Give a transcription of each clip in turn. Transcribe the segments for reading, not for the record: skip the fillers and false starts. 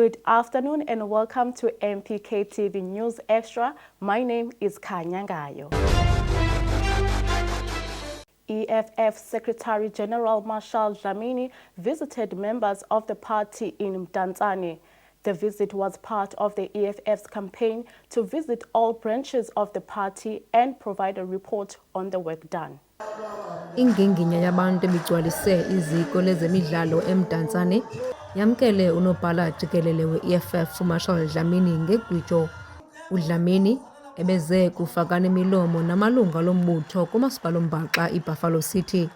Good afternoon and welcome to MPK TV News Extra. My name is Khanya Ngayo. EFF Secretary General Marshal Dlamini visited members of the party in Mdantsane. The visit was part of the EFF's campaign to visit all branches of the party and provide a report on the work done. Inginginya yabantu bigcwalise iziko lezemidlalo eMdantsane yamkele unobhala jikelele we-EFF uMarshal Dlamini ngegwijo. uDlamini ebeze kufakana imilomo namalunga lombutho kumasipala ombaxa iBuffalo City.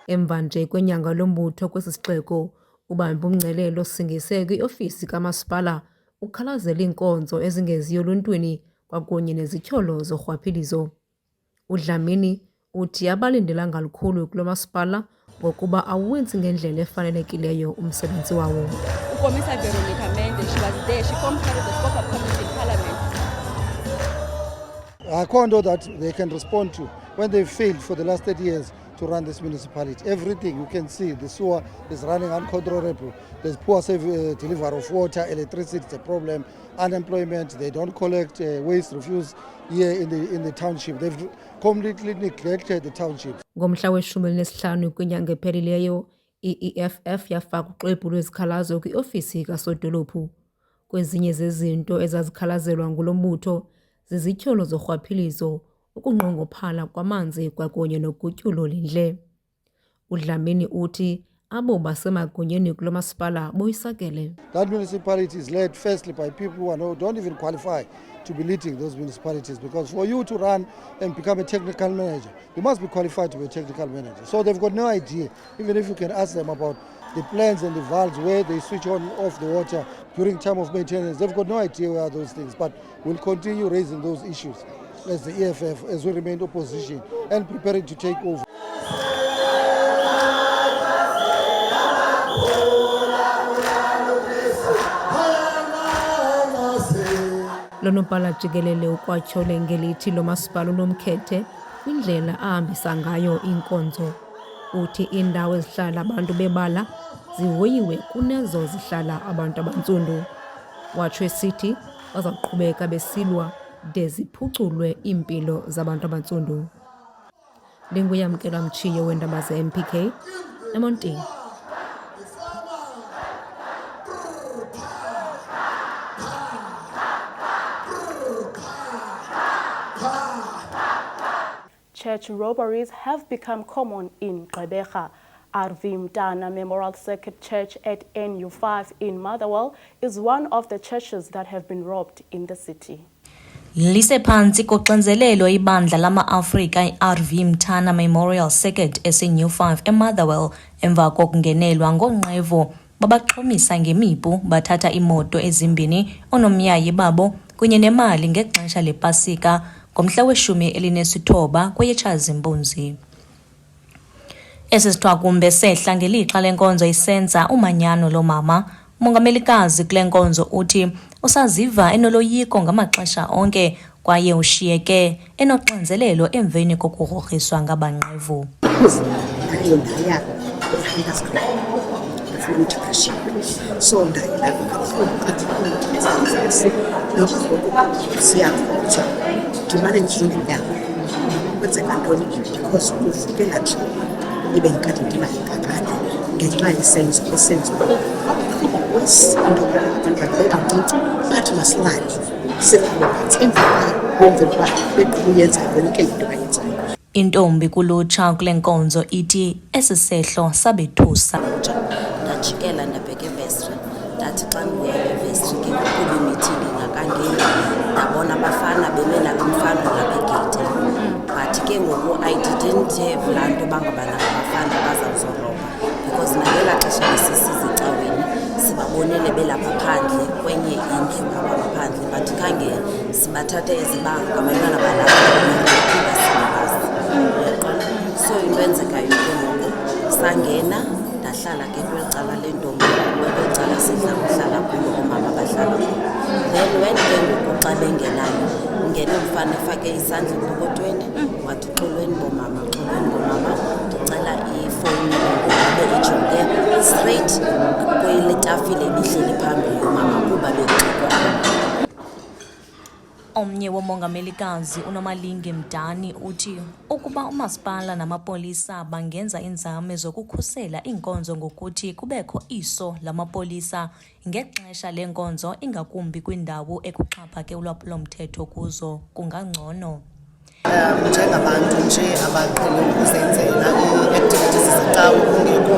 Emva nje kwenyanga lombutho kwesi sixeko ubambe umngcelelo singise kwiofisi kamasipala ukhalazela iinkonzo ezingeziyo luntwini kwakunye nezityholo zorhwaphilizo. uDlamini uthi abalindela ngalukhulu kulo masipala ngokuba awenzi ngendlela efanelekileyo umsebenzi wawo. uKomisa Veronica Mende, she was there, she formed part of the Spoke-Up Committee in Parliament. I can't know that they can respond to when they failed for the last 30 years to run this municipality. Everything you can see, the sewer is running uncontrollable. There's poor delivery of water, electricity, it's a problem. Unemployment, they don't collect waste refuse here in the township. They've completely neglected the township. Ngomhla we-15 kwinyanga ephelileyo, i-EFF yafaka uxwebhu lwezikhalazo kwiofisi kasodolophu. Kwezinye zezinto ezazikhalazelwa ngulo mbutho zizityholo zorhwaphilizo, ukunqongophala kwamanzi kwakunye nogutyulo lindle. uDlamini uthi abo basemagunyeni kulo masipala boyisakele. That municipality is led firstly by people who don't even qualify to be leading those municipalities, because for you to run and become a technical manager, you must be qualified to be a technical manager. So they've got no idea, even if you can ask them about the plans and the valves where they switch on off the water during time of maintenance. They've got no idea where are those things, but we'll continue raising those issues as the EFF, as we remain opposition and preparing to take over. Lonobhala jikelele ukwatyhole ngelithi lo masipala unomkhethe kwindlela ahambisa ngayo inkonzo. Uthi indawo ezihlala abantu bebala zihoyiwe kunezo zihlala abantu abantsundu. Watsho esithi bazaqhubeka besilwa de ziphuculwe impilo zabantu abantsundu. Linguyamkelwa Mchiyo weendaba ze-MPK eMontini. Church robberies have become common in Gqeberha. RV Mtana Memorial Circuit Church at NU5 in Motherwell is one of the churches that have been robbed in the city. Lise phansi koxinzelelo ibandla lama-Afrika i-RV Mtana Memorial Circuit eseNU5 eMotherwell emva kokungenelwa ngoonqevu babaxhomisa ngemipu bathatha imoto ezimbini onomyayi babo kunye nemali ngexesha lepasika ngomhla we-19 kweyeTshazimpunzi. Esi sithwakumbe sehla ngelixa lenkonzo isenza umanyano lomama. Umongamelikazi kule nkonzo uthi usaziva enoloyiko ngamaxesha onke kwaye ushiyeke enoxinzelelo emveni kokugrogriswa ngabanqevu. ibe ngikade ndibangakade ngenxa yesenzo esenziwa into abancinci bathi masilale silaphantsi emva bequyenza yonke into ayenzayo. Intombi kulutsha kule nkonzo ithi esi sehlo sabethusa. Ndajikela ndabheka evestry ndathi xa ndibuya evestry ke kuba imithingi ngakangeni ndabona abafana beme nabemfana ngapha but ke ngoku I didn't have laa nto bangabana abafana bazawuzoroba because nangela xesha besisiza ecaweni sibabonele belapha phandle kwenye indlu apha ngaphandle but khange sibathatha ezibanga abantwana balapha so into enzekayo ke ngoku sangena ndahlala ke kweli cala lentombi kweli cala sidla kuhlala kulo omama bahlala kulo. Then when ke ngoku xa bengenayo ngene umfana efake isandla empokotweni wathi xolweni bomama ndicela ifowuni abe ejonge straight kwele tafile ebihleli phambili umama kuba bexoxa. Omnye womongamelikazi uNomalinge Mdani uthi ukuba umasipala namapolisa bangenza inzame zokukhusela inkonzo ngokuthi kubekho iso lamapolisa ngexesha lenkonzo ingakumbi kwindawo ekuxhaphake ulwaphulomthetho kuzo kungangcono. Njengabantu nje abaqhele ukuzenzela ii-activities zecawe kungekho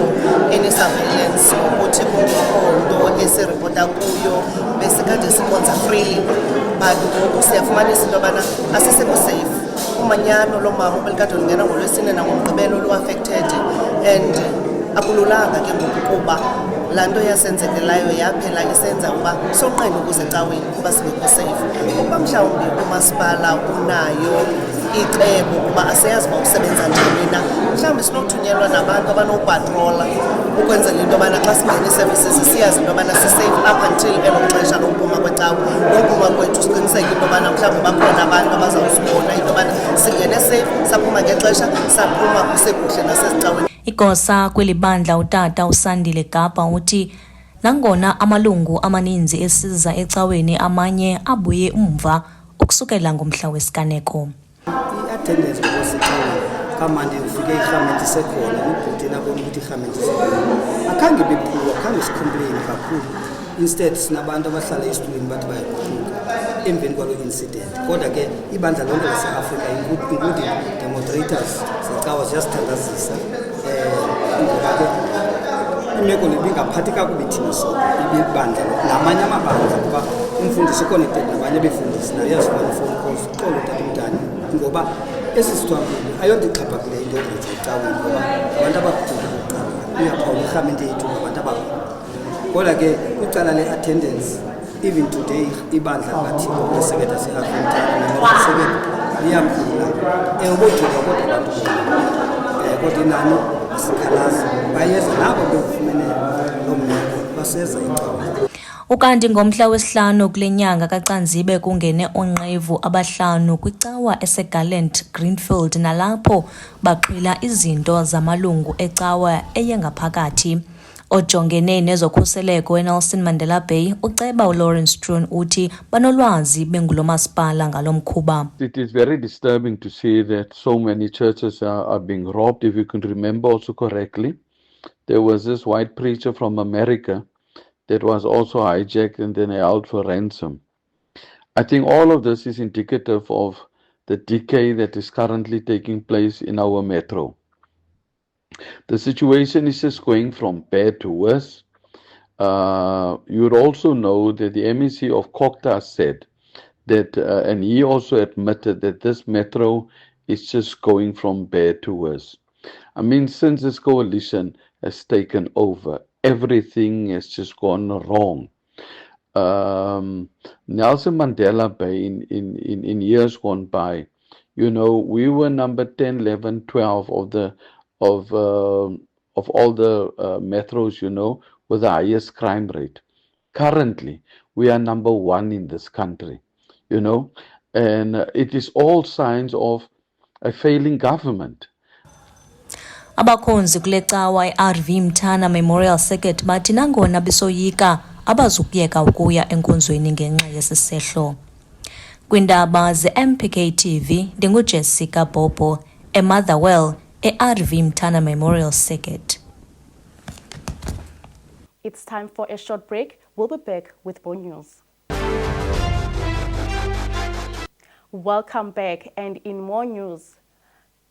any surveillance ukuthi kungekho nto esiripota kuyo besikade sikonza freely, but ngoku siyafumanisa into yobana asisekho safe. Umanyano lomama belikade lungena ngoLwesine nangoMgqibelo lu-affected, and akululanga ke ngoku kuba laa nto yasenzekelayo yaphela isenza uba sonqene ukuzecaweni kuba sibekho safe. Ukuba mhlawumbi umasipala unayo icebo kuba aseyazi uba usebenza njani na, mhlawumbi sinokuthunyelwa nabantu abanopatrola ukwenzela into yobana xa singena ii-services siyazi into yobana sisafe up until elo xesha lokuphuma kwecawe. Lokuphuma kwethu siqiniseke into yobana mhlawumbi bakhona abantu abazawusibona into yobana singene safe, saphuma ngexesha, saphuma kusekuhle nasezicaweni. Igosa kweli bandla utata uSandile Gaba uthi nangona amalungu amaninzi esiza ecaweni amanye abuye umva ukusukela ngomhla wesiganeko. I-attendance ngokwesicaweni kamandi ufike irhamente isekhona nobhuti nabona ukuthi irhamente isekhona akhange bephuwa, akhange sikhompleyini kakhulu. Instead sinabantu abahlala esitulweni bathi bayakhuphuka emveni kwalo incident. Kodwa ke ibandla lonke laseAfrika including the moderators zecawa ziyasithandazisa ngoba ke imeko libingaphathi kakubi thina sonke ibandla namanye amabandla kuba umfundisi uconnected nabanye befundisi naye uyazifumana phone calls uxolo Tata Mdani ngoba esi sithwambulo ayonto ixhaphakileyo into yokuyenza ecaweni ngoba abantu abakudala bokuqala uyaphawula irhamente yethu ngabantu abakhulu. Kodwa ke kwicala le-attendance even today ibandla likathixo leseketa se-Afrika neseketa liyakhula ubogqiba kodwa abantu kodwa inani asikhalazi bayeza nabo bekufumene loo meko baseza ecaweni. Ukanti ngomhla wesihlanu kule nyanga kaCanzibe kungene onqevu abahlanu kwicawa eseGallant Greenfield nalapho baxhwila izinto zamalungu ecawa eyengaphakathi. Ojongene nezokhuseleko eNelson Mandela Bay uceba uLawrence Stroon uthi banolwazi bengulomasipala ngalomkhuba. It is very disturbing to see that so many churches are being robbed. If you can remember also correctly, there was this white preacher from America that was also hijacked and then held for ransom. I think all of this is indicative of the decay that is currently taking place in our metro. The situation is just going from bad to worse. You would also know that the MEC of Kokta said that, and he also admitted that this metro is just going from bad to worse. I mean, since this coalition has taken over, everything has just gone wrong. Nelson Mandela Bay in years gone by, you know, we were number 10, 11, 12 of all the metros, you know, with the highest crime rate. Currently, we are number 1 in this country, you know, and it is all signs of a failing government. Abakhonzi kule cawa iRV Mthana Memorial Circuit bathi nangona besoyika abazukuyeka ukuya enkonzweni ngenxa yesisehlo. Kwindaba ze-MPK TV ndinguJessica Bobo eMotherwell eRV Mthana Memorial Circuit. It's time for a short break. We'll be back with more news. Welcome back, and in more news,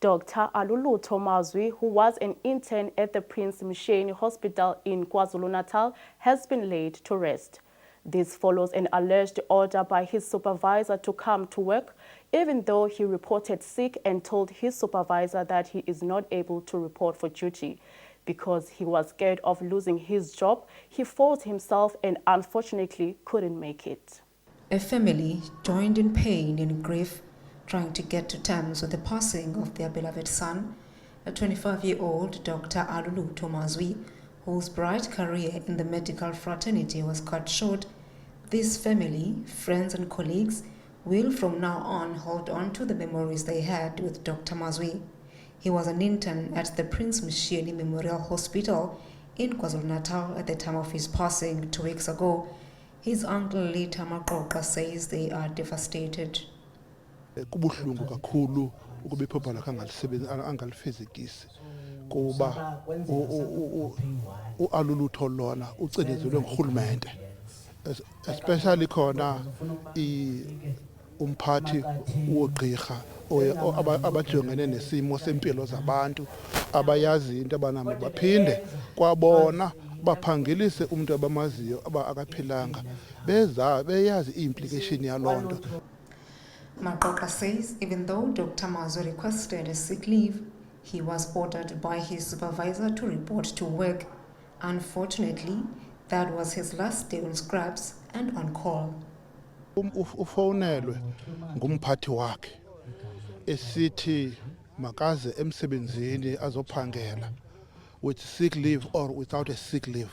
Dr. Alulutho Mazwi, who was an intern at the Prince Msheni Hospital in KwaZulu-Natal, has been laid to rest. This follows an alleged order by his supervisor to come to work, even though he reported sick and told his supervisor that he is not able to report for duty. Because he was scared of losing his job, he forced himself and unfortunately couldn't make it. A family joined in pain and grief, trying to get to terms with the passing of their beloved son, a 25-year-old Dr. Alulutho Mazwi, whose bright career in the medical fraternity was cut short. This family, friends and colleagues will from now on hold on to the memories they had with Dr. Mazwi. He was an intern at the Prince Msheni Memorial Hospital In KwaZulu-Natal at the time of his passing 2 weeks ago, his uncle Lita Maqoqa says they are devastated. Kubuhlungu kakhulu ukuba iphupha lakhe angalifezekisi kuba uAlulutho lona ucinezelwe ngurhulumente, especially khona umphathi wogqirha abajongene nesimo sempilo zabantu abayazi into abanami baphinde kwabona baphangelise umuntu abamaziyo akaphilanga beyazi implication yaloo nto. Maqoqa says even though Dr. Mazwi requested a sick leave, he was ordered by his supervisor to report to work. Unfortunately, that was his last day on scrubs and on call. Ufowunelwe ngumphathi wakhe esithi makaze emsebenzini azophangela with sick leave or without a sick leave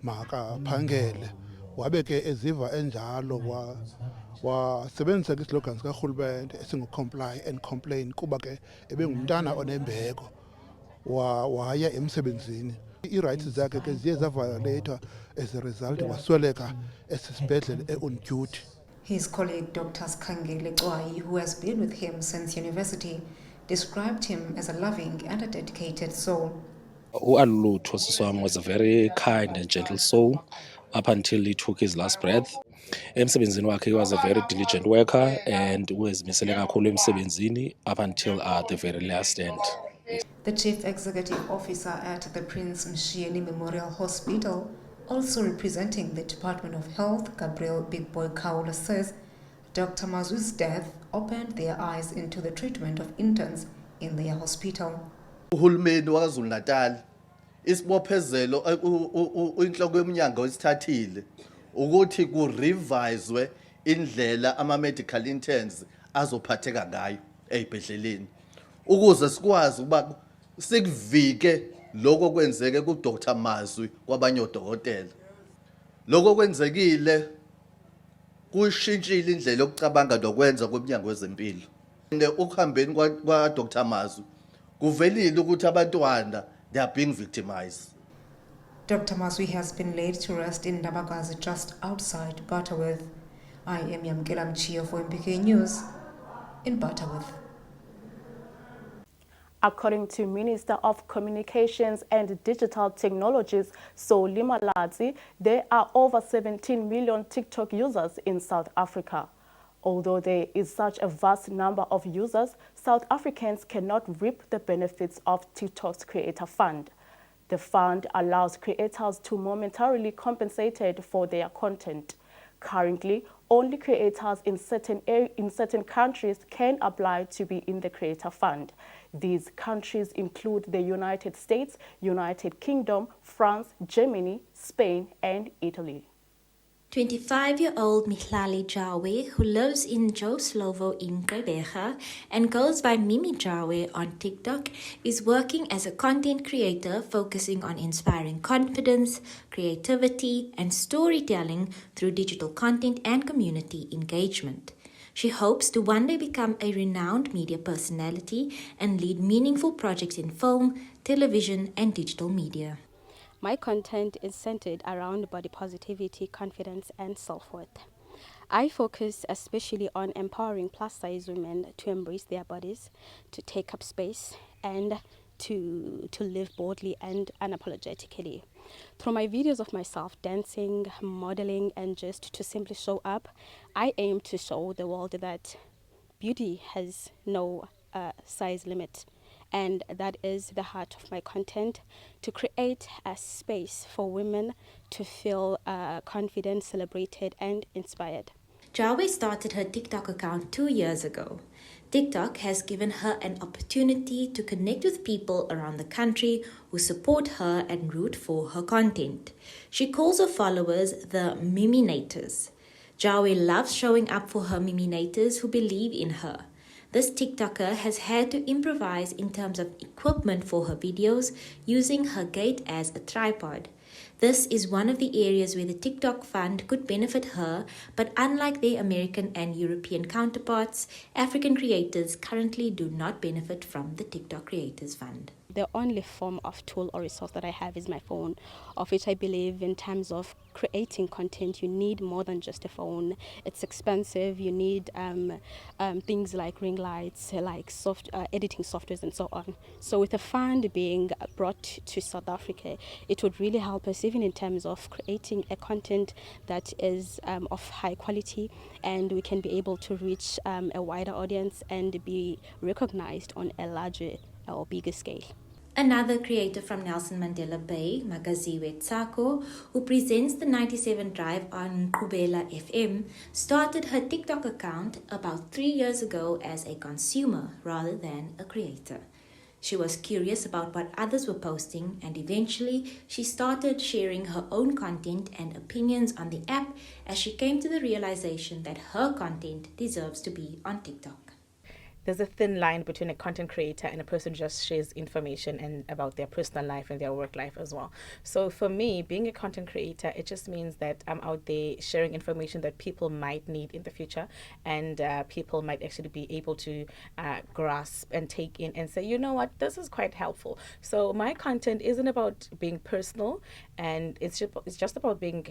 makaphangele, wabe ke eziva enjalo wasebenzisa ke islogans karhulumente esingu-comply and complain kuba ke ebengumntana onembeko waya emsebenzini. I-rights zakhe ke ziye zaviolator as a result wasweleka esibhedlele on duty. His colleague Dr. Skangele Cwai, who has been with him since university, described him as a loving and a dedicated soul. uAlulutho Siswam was a very kind and gentle soul up until he took his last breath. Emsebenzini wakhe, he was a very diligent worker and uzimisele kakhulu emsebenzini up until the very last end. The Chief Executive Officer at the Prince Mshieni Memorial Hospital, also representing the Department of Health, Gabriel Big Boy Kaula, says Dr. Mazwi's death opened their eyes into the treatment of interns in their hospital. Uhulumeni waKwaZulu-Natal isibophezelo inhloko yomnyango wesithathile ukuthi ku-revisewe indlela ama-medical interns azophatheka ngayo ey'bhedleleni ukuze sikwazi ukuba sikuvike lokho kwenzeke ku-Dr. Mazwi kwabanye odokotela. Lokho kwenzekile kushintshile indlela yokucabanga nokwenza komnyango wezempilo. Ukuhambeni kwa-Dr. Mazwi kuvelile ukuthi abantwana they are being victimized. Dr. Mazwi has been laid to rest in Ndabakazi just outside Butterworth. I am Yamkela Mchio for MPK News in Butterworth. According to Minister of Communications and Digital Technologies, Solly Malatsi, there are over 17 million TikTok users in South Africa. Although there is such a vast number of users, South Africans cannot reap the benefits of TikTok's Creator Fund. The fund allows creators to momentarily compensate for their content. Currently, only creators in certain countries can apply to be in the Creator Fund. These countries include the United States, United Kingdom, France, Germany, Spain, and Italy. 25-year-old Mihlali Jawe, who lives in Joe Slovo in Gqeberha and goes by Mimi Jawe on TikTok, is working as a content creator focusing on inspiring confidence, creativity, and storytelling through digital content and community engagement. She hopes to one day become a renowned media personality and lead meaningful projects in film, television, and digital media. My content is centered around body positivity, confidence, and self-worth. I focus especially on empowering plus-size women to embrace their bodies, to take up space, and to live boldly and unapologetically. Through my videos of myself dancing, modeling, and just to simply show up, I aim to show the world that beauty has no size limit. And that is the heart of my content, to create a space for women to feel confident, celebrated, and inspired. Jawe started her TikTok account 2 years ago. TikTok has given her an opportunity to connect with people around the country who support her and root for her content. She calls her followers the Miminators. Jawe loves showing up for her Miminators who believe in her. This TikToker has had to improvise in terms of equipment for her videos, using her gait as a tripod. This is one of the areas where the TikTok Fund could benefit her, but unlike their American and European counterparts, African creators currently do not benefit from the TikTok Creators Fund. The only form of tool or resource that I have is my phone, of which I believe in terms of creating content, you need more than just a phone. It's expensive. You need things like ring lights, like editing softwares and so on. So with a fund being brought to South Africa, it would really help us even in terms of creating a content that is of high quality, and we can be able to reach a wider audience and be recognized on a larger or bigger scale. Another creator from Nelson Mandela Bay, Magaziwe Tsako, who presents the 97 Drive on Kubela FM, started her TikTok account about 3 years ago as a consumer rather than a creator. She was curious about what others were posting, and eventually she started sharing her own content and opinions on the app as she came to the realization that her content deserves to be on TikTok. There's a thin line between a content creator and a person who just shares information and about their personal life and their work life as well. So for me, being a content creator, it just means that I'm out there sharing information that people might need in the future, and people might actually be able to grasp and take in and say, you know what, this is quite helpful. So my content isn't about being personal, and it's just about being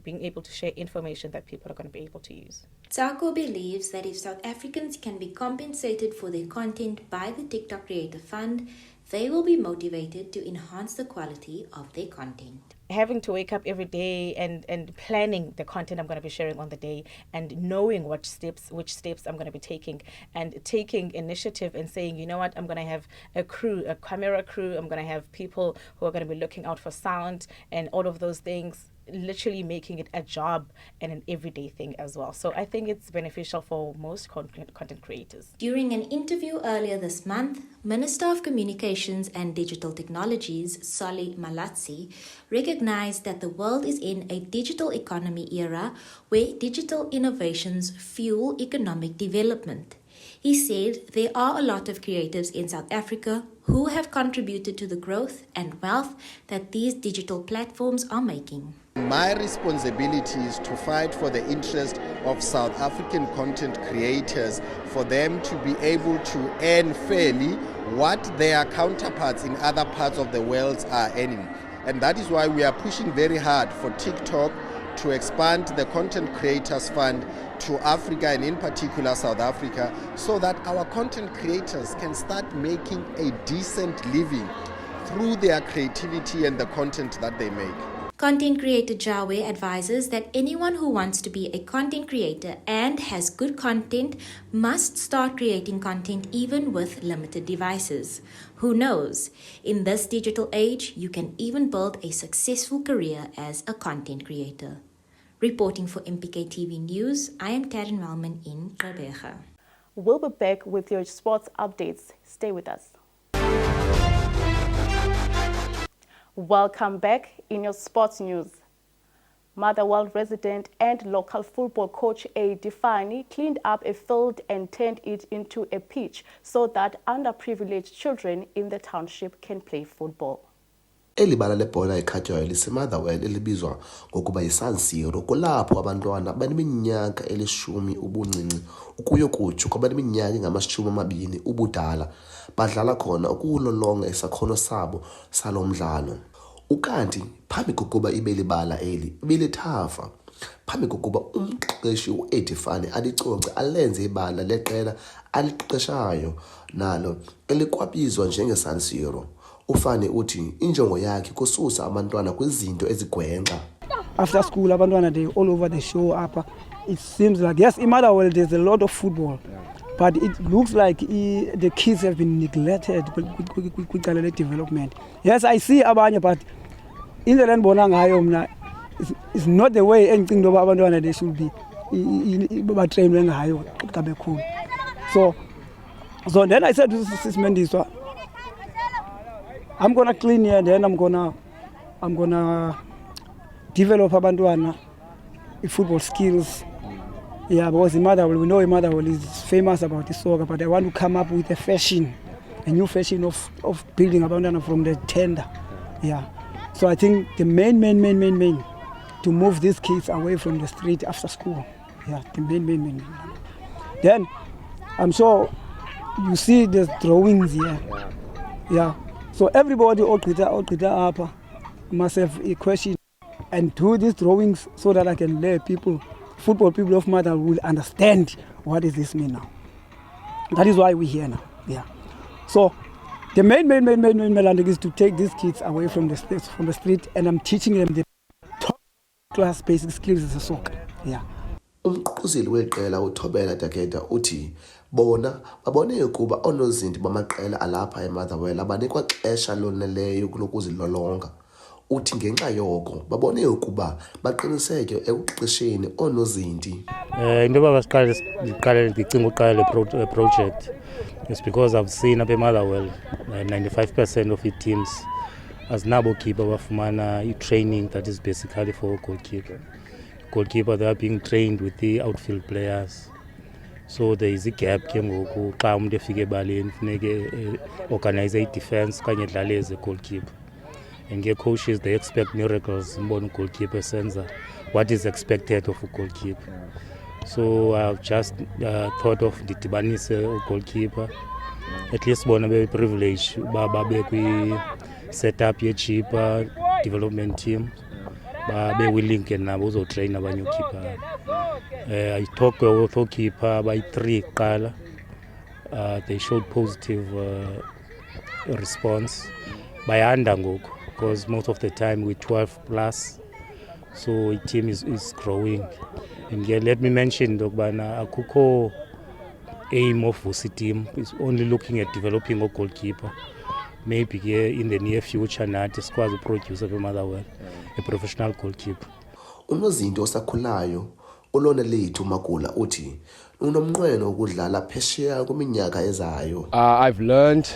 able to share information that people are going to be able to use. Tsako believes that if South Africans can be compensated for their content by the TikTok Creator Fund, they will be motivated to enhance the quality of their content. Having to wake up every day and planning the content I'm going to be sharing on the day, and knowing which steps I'm going to be taking, and taking initiative and saying, you know what, I'm going to have a camera crew, I'm going to have people who are going to be looking out for sound and all of those things, literally making it a job and an everyday thing as well. So I think it's beneficial for most content creators. During an interview earlier this month, Minister of Communications and Digital Technologies, Solly Malatsi, recognized that the world is in a digital economy era where digital innovations fuel economic development. He said there are a lot of creatives in South Africa who have contributed to the growth and wealth that these digital platforms are making. My responsibility is to fight for the interest of South African content creators, for them to be able to earn fairly what their counterparts in other parts of the world are earning. And that is why we are pushing very hard for TikTok to expand the Content Creators Fund to Africa, and in particular South Africa, so that our content creators can start making a decent living through their creativity and the content that they make. Content creator Jawe advises that anyone who wants to be a content creator and has good content must start creating content even with limited devices. Who knows? In this digital age, you can even build a successful career as a content creator. Reporting for MPK TV News, I am Karen Wellman in Gqeberha. We'll be back with your sports updates. Stay with us. Welcome back in your sports news. Motherwell resident and local football coach A. Defani cleaned up a field and turned it into a pitch so that underprivileged children in the township can play football. Eli bala lebhola ekhatywayo liseMotherwell elibizwa ngokuba yiSan Siro, kulapho abantwana abaneminyaka eli-10 ubuncinci ukuyo kutsho kwabaneminyaka engama-20 ubudala badlala khona ukulolonga isakhono sabo salo mdlalo. Ukanti phambi kokuba ibe libala eli ibelithafa, phambi kokuba umqeqeshi u-Edifani alicoce alenze ibala leqela aliqeqeshayo nalo elikwabizwa njengeSan Siro. Ufane uthi injongo yakhe kususa abantwana kwizinto ezigwenxa. After school, abantwana they all over the show up. It seems like yes, in Motherwell there's a lot of football, but it looks like the kids have been neglected with development. Yes, I see abanye, but in the land bona ngayo mna it's not the way anything about abantwana they should be batrainwe ngayo kabe cool. So then I said to Sis Mendiswa, I'm gonna clean here, then I'm gonna develop abantwana football skills. Yeah, because in Motherwell, we know Motherwell is famous about the soccer, but I want to come up with a new fashion of building abantwana from the tender. Yeah. So I think the main to move these kids away from the street after school. Yeah, the main. Then I'm sure you see the drawings here. Yeah. So everybody Ogqita Apa must have a question and do these drawings so that I can let people, football people of Mother will understand what does this mean now. That is why we're here now. Yeah. So the main landing is to take these kids away from the street, and I'm teaching them the top class basic skills as a soccer. Yeah. Umqhuzeli weqela uThobela Dakeda uthi bona babone ukuba onozinti bamaqela alapha eMotherwell abanikwa xesha loneleyo kulokuzilolonga. Uthi ngenxa yoko babone ukuba baqiniseke ekuqesheni onozinti. Into basiqale ndicinga uqala le project is because I've seen up eMotherwell 95% of the teams azinabo keeper bafumana i-training that is basically for goalkeeper. Goalkeeper, they are being trained with the outfield players. So there is a gap ke ngoku xa umuntu efike ebaleni funeke organize i-defense kanye dlale as a goalkeeper. And get coaches, they expect miracles in goalkeeper senza what is expected of a goalkeeper. So I've just thought of the Tibanise goalkeeper. At least bona be privilege ba be kwi set up ye cheaper development team. Ba be willing ke nabo zo train abanye keeper. I talk with keeper by 3 qala. They showed positive response. Bayanda ngoku because most of the time we're 12 plus, so the team is growing. And yeah, let me mention Dogbana Akuko aim of Vusi team is only looking at developing a goalkeeper. Maybe in the near future not squad the produce of Motherwell, a professional goalkeeper. Unozinto osakhulayo olona lethu Magula uthi unomnqweno ukudlala phesheya kwiminyaka ezayo. I've learned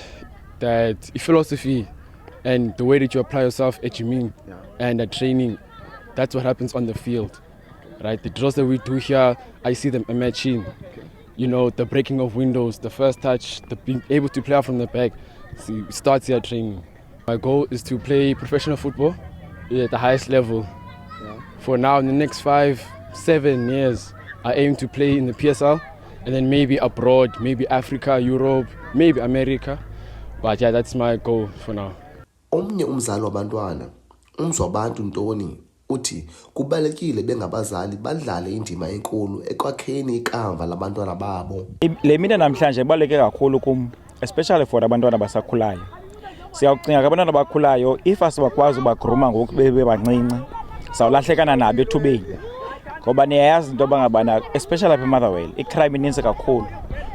that philosophy and the way that you apply yourself at gyming and at training, that's what happens on the field, right? The drills that we do here, I see them matching. You know, the breaking of windows, the first touch, the being able to play out from the back. So it starts here training. My goal is to play professional football at the highest level. For now, in the next 5-7 years, I aim to play in the PSL and then maybe abroad, maybe Africa, Europe, maybe America. But yeah, that's my goal for now. Omnye umzali wabantwana umzwabantu Ntoni uthi kubalekile bengabazali badlale indima enkulu ekwakheni ikamva labantwana babo. Le mina namhlanje ibaleke kakhulu kum, especially for abantwana basakhulayo. Siyawucinga abantwana abakhulayo if asibakwazi ubagruma ngoku bebe bancinci sawulahlekana nabo ethubeni. Ngoba niyayazi into bangabana especially apha eMotherwell icrime ininzi kakhulu.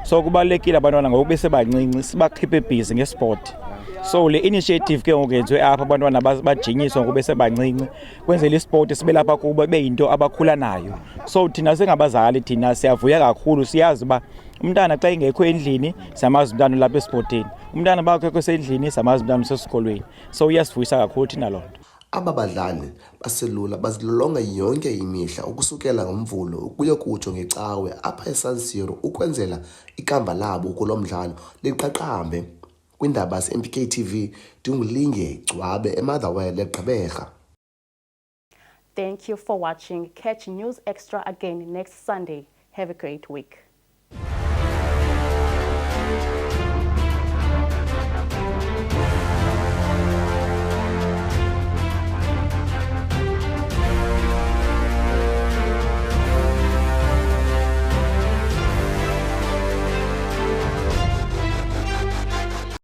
So kubalekile abantwana ngoku besebancinci sibakhiphe busy ngesport. So le initiative ke ngokenzwe apha abantwana bajinyiswa ngoku besebancinci kwenzela isport sibe lapha kuba beyinto abakhula nayo. So thina singabazali thina siyavuya kakhulu siyazi ba umntana xa ingekho endlini siyamazi umntana lapha esportini. Umntana bakho esendlini siyamazi umntana usesikolweni. So iyasivuyisa kakhulu thina lonto. Aba badlali baselula bazilolonga yonke imihla ukusukela ngoMvulo ukuya kutsho ngeCawe apha eSan Siro ukwenzela ikamva labo kulomdlalo liqaqambe. Kwindaba MPK TV Dungulinge Gcwabe eMotherwell eGqeberha. Thank you for watching. Catch News Extra again next Sunday. Have a great week.